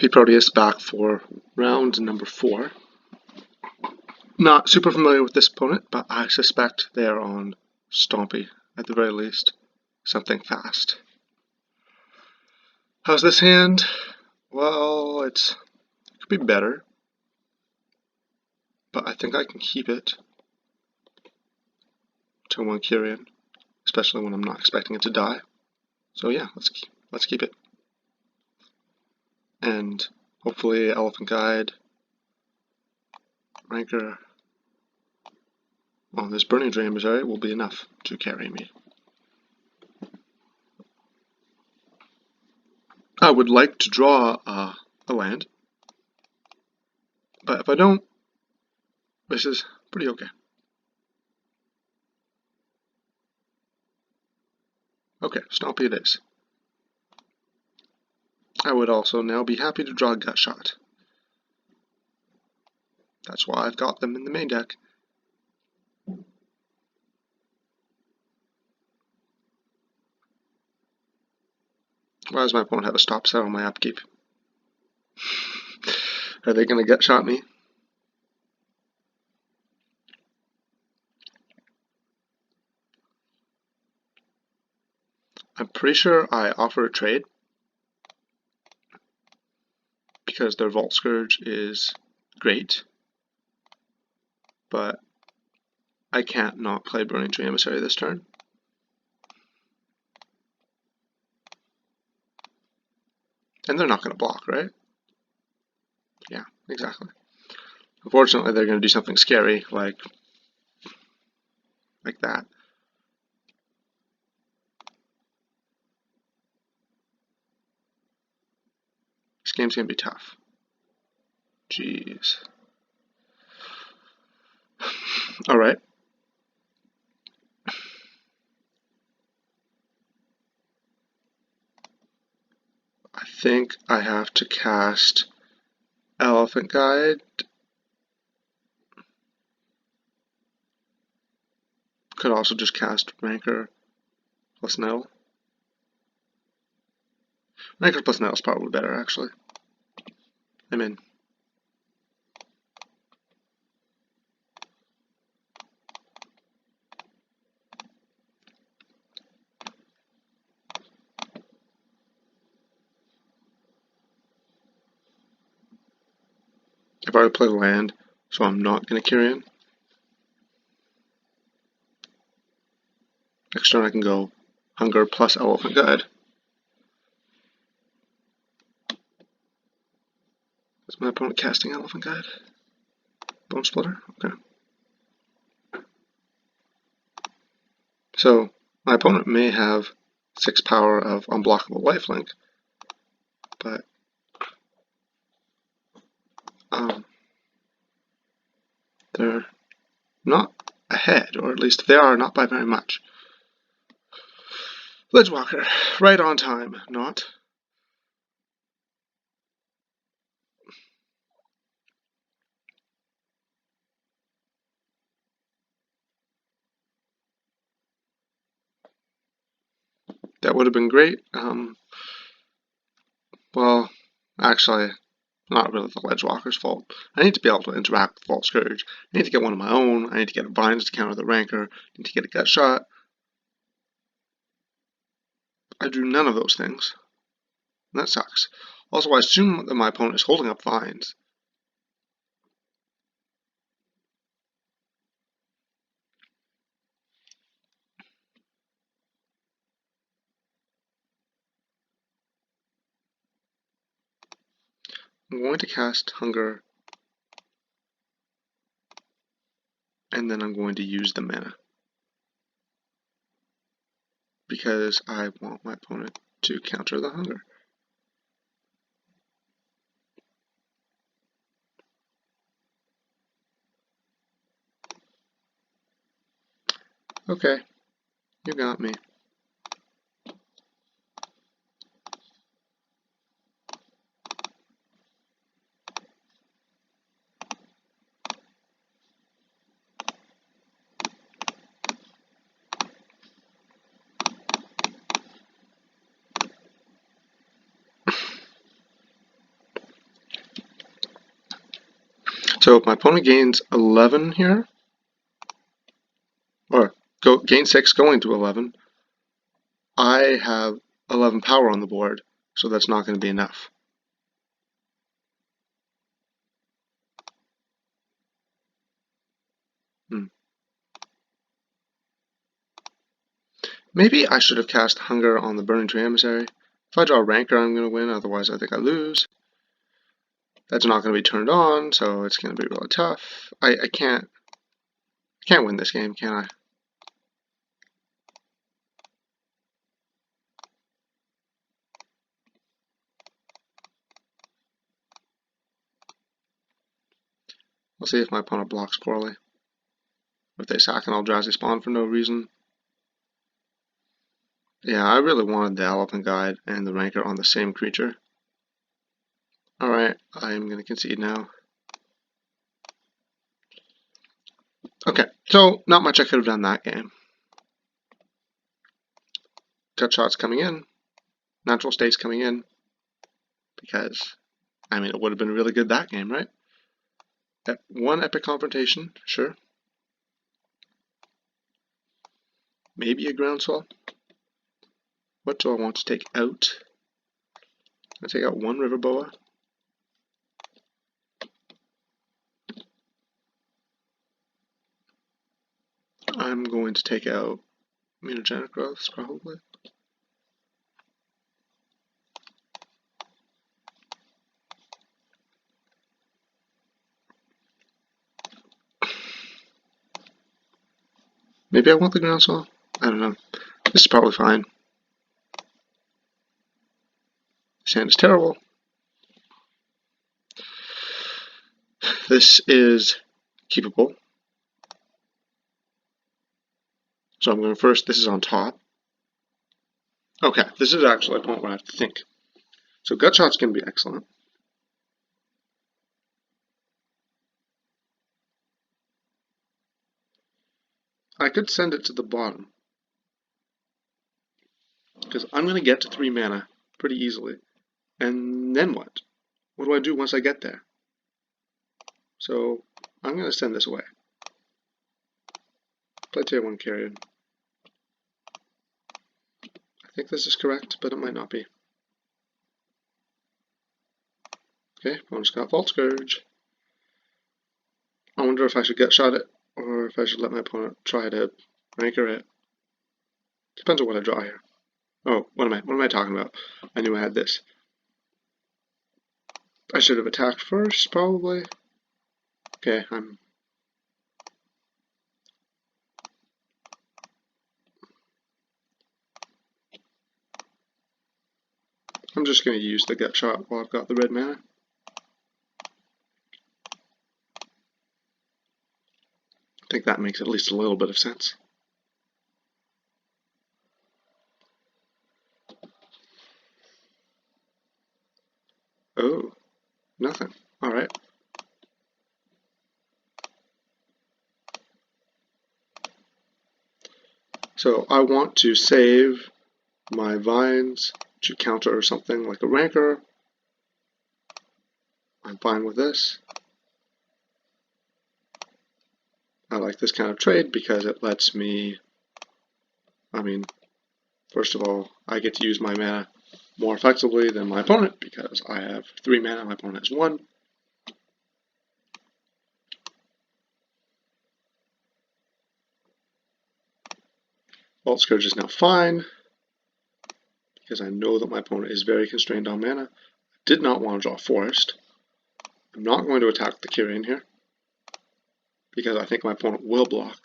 pproteus back for round number 4. Not super familiar with this opponent, but I suspect they're on Stompy, at the very least. Something fast. How's this hand? Well, it could be better, but I think I can keep it to 1 Kyrian, especially when I'm not expecting it to die. So yeah, let's keep it. And hopefully Elephant Guide, Ranker, well, this Burning Dream will be enough to carry me. I would like to draw a land, but if I don't, this is pretty okay. Okay, Stompy it is. I would also now be happy to draw a Gut Shot. That's why I've got them in the main deck. Why does my opponent have a stop set on my upkeep? Are they going to Gut Shot me? I'm pretty sure I offer a trade because their Vault Scourge is great, but I can't not play Burning Tree Emissary this turn. And they're not going to block, right? Yeah, exactly. Unfortunately, they're going to do something scary like that. This game's going to be tough. Jeez. Alright. I think I have to cast Elephant Guide. Could also just cast Ranker plus Nettle. Ranker plus Nettle is probably better, actually. I'm in. I've already played land, so I'm not going to Kyrian. Next turn I can go Hunger plus Elephant Guide. Is my opponent casting Elephant Guide? Bone Splitter? Okay. So, my opponent may have 6 power of unblockable lifelink, but they're not ahead, or at least they are not by very much. Ledgewalker, right on time, not. That would have been great. Well, actually, not really the Ledgewalker's fault. I need to be able to interact with Vault Scourge. I need to get one of my own. I need to get a Vines to counter the Ranker. I need to get a Gut Shot. I do none of those things. And that sucks. Also, I assume that my opponent is holding up Vines. I'm going to cast Hunger, and then I'm going to use the mana, because I want my opponent to counter the Hunger. Okay, you got me. So if my opponent gains 11 here, or gain 6 going to 11, I have 11 power on the board, so that's not going to be enough. Maybe I should have cast Hunger on the Burning Tree Emissary. If I draw Rancor, I'm going to win, otherwise I think I lose. That's not going to be turned on, so it's going to be really tough. I can't win this game, can I? We'll see if my opponent blocks poorly. If they sack an Eldrazi Spawn for no reason. Yeah, I really wanted the Elephant Guide and the Rancor on the same creature. Alright, I'm going to concede now. Okay, so not much I could have done that game. Gut shots coming in. Natural states coming in. Because, I mean, it would have been really good that game, right? One epic confrontation, sure. Maybe a groundswell. What do I want to take out? I take out one River Boa. I'm going to take out Mutagenic Growths, probably. Maybe I want the groundswell? I don't know. This is probably fine. Sand is terrible. This is keepable. So I'm going first. This is on top. Okay, this is actually a point where I have to think. So gut shot's going to be excellent. I could send it to the bottom. Because I'm going to get to 3 mana pretty easily. And then what? What do I do once I get there? So I'm going to send this away. Play tier 1 Carrion. I think this is correct, but it might not be. Okay, opponent's got Vault Scourge. I wonder if I should gut shot it, or if I should let my opponent try to Rancor it. Depends on what I draw here. Oh, what am I talking about? I knew I had this. I should have attacked first, probably. Okay, I'm just going to use the gut shot while I've got the red mana. I think that makes at least a little bit of sense. Oh, nothing. Alright. So I want to save my vines to counter something like a Rancor. I'm fine with this. I like this kind of trade because it lets me, first of all, I get to use my mana more effectively than my opponent because I have 3 mana, my opponent has 1. Vault Scourge is now fine because I know that my opponent is very constrained on mana. I did not want to draw Forest. I'm not going to attack the Kyrian here because I think my opponent will block.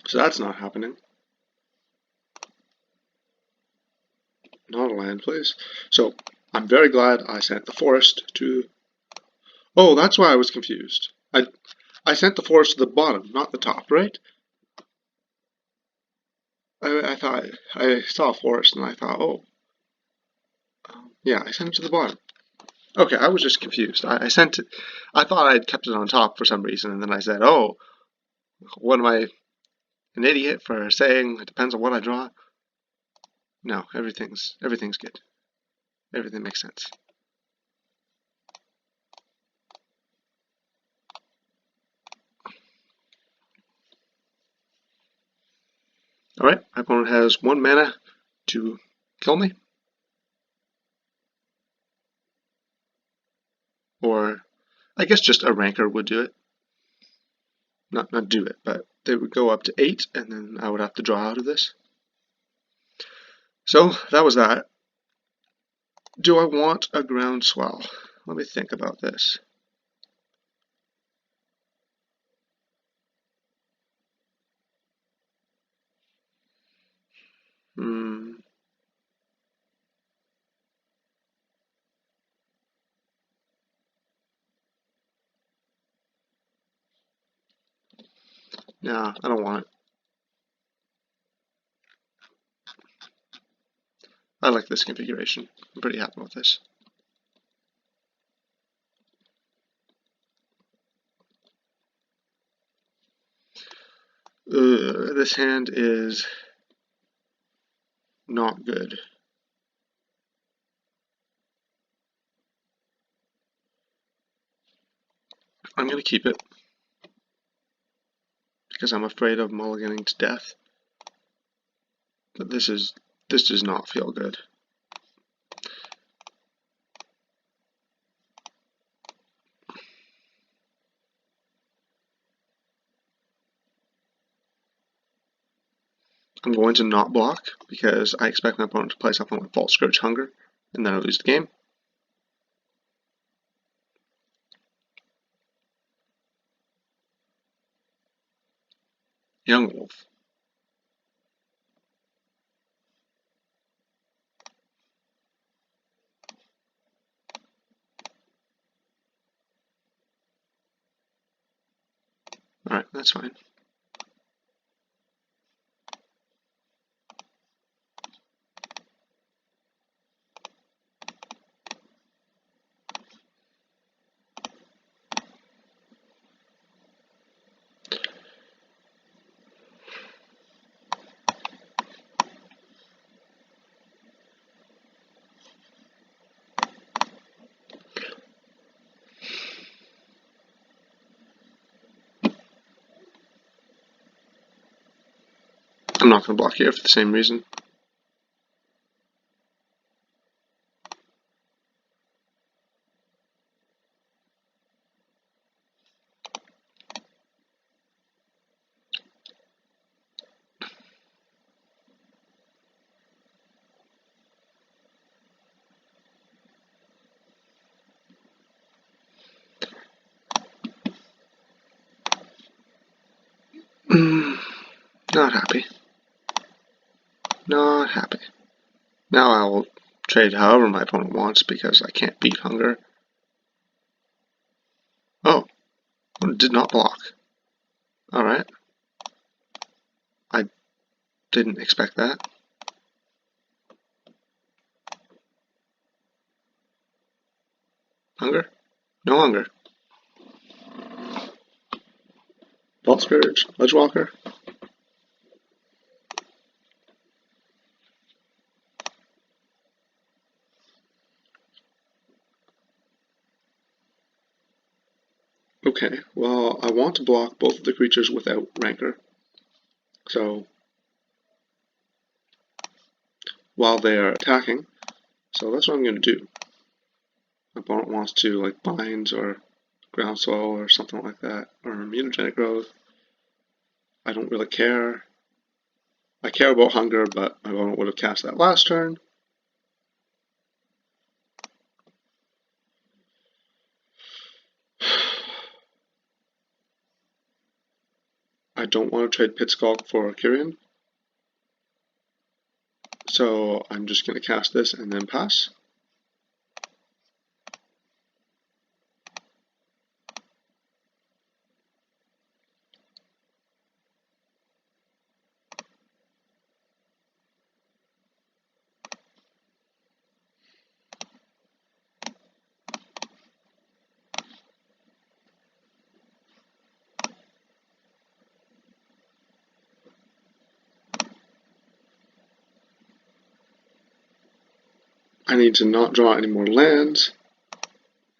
So that's not happening. Not a land, please. So I'm very glad I sent the forest to... Oh, that's why I was confused. I sent the forest to the bottom, not the top, right? I thought I saw a forest and I thought, oh, yeah, I sent it to the bottom. Okay, I was just confused. I sent it. I thought I'd kept it on top for some reason, and then I said, oh, What am I, an idiot for saying it depends on what I draw? No, everything's good. Everything makes sense. Alright, my opponent has 1 mana to kill me. Or, I guess just a Ranker would do it. Not do it, but they would go up to 8, and then I would have to draw out of this. So, that was that. Do I want a Groundswell? Let me think about this. No, I don't want it. I like this configuration. I'm pretty happy with this. This hand is not good. I'm going to keep it because I'm afraid of mulliganing to death. But this does not feel good. I'm going to not block because I expect my opponent to play something like Vault Scourge Hunger, and then I lose the game. Young Wolf. Alright, that's fine. I'm not going to block here for the same reason. Not happy. Not happy. Now I will trade however my opponent wants because I can't beat Hunger. Oh, did not block. Alright. I didn't expect that. Hunger? No Hunger. Vault Scourge, Ledgewalker. Okay, well, I want to block both of the creatures without Ranker. So, while they are attacking, so that's what I'm going to do. My opponent wants to, like, Binds or Groundswell or something like that, or Mutagenic Growth. I don't really care. I care about Hunger, but my opponent would have cast that last turn. I don't want to trade Pit Skulk for Kyrian. So I'm just going to cast this and then pass. I need to not draw any more lands.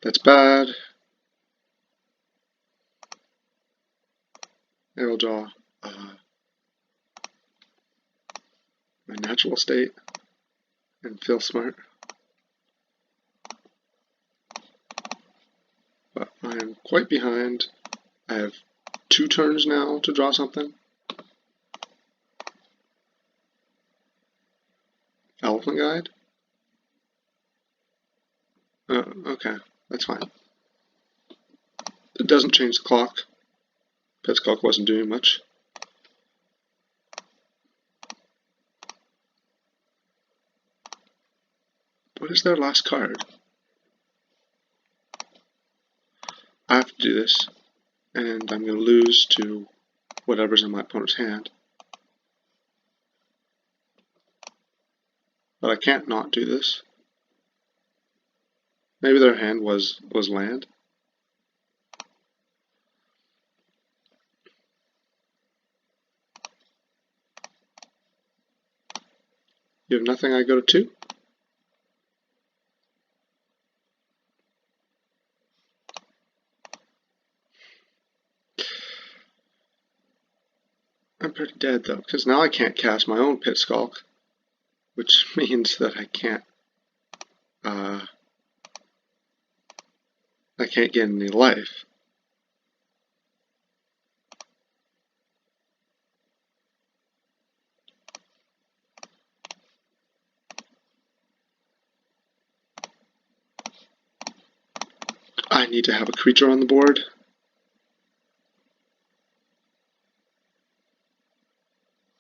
That's bad. I will draw my natural state and feel smart. But I'm quite behind. I have 2 turns now to draw something. Elephant Guide? Okay, that's fine. It doesn't change the clock. Pet's clock wasn't doing much. What is their last card? I have to do this, and I'm going to lose to whatever's in my opponent's hand. But I can't not do this. Maybe their hand was land. You have nothing, I go to 2. I'm pretty dead though, because now I can't cast my own Pit Skulk, which means that I can't get any life. I need to have a creature on the board.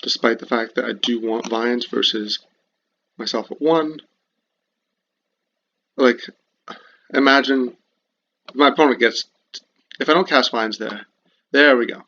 Despite the fact that I do want vines versus myself at 1. Like, imagine if my opponent gets, if I don't cast vines there we go.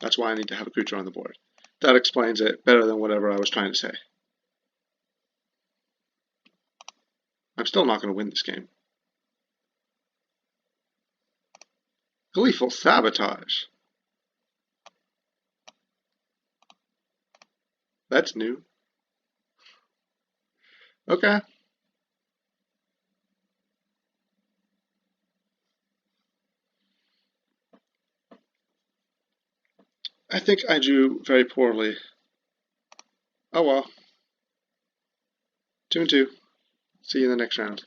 That's why I need to have a creature on the board. That explains it better than whatever I was trying to say. I'm still not going to win this game. Gleeful Sabotage. That's new. Okay. I think I drew very poorly. Oh well. 2-2. See you in the next round.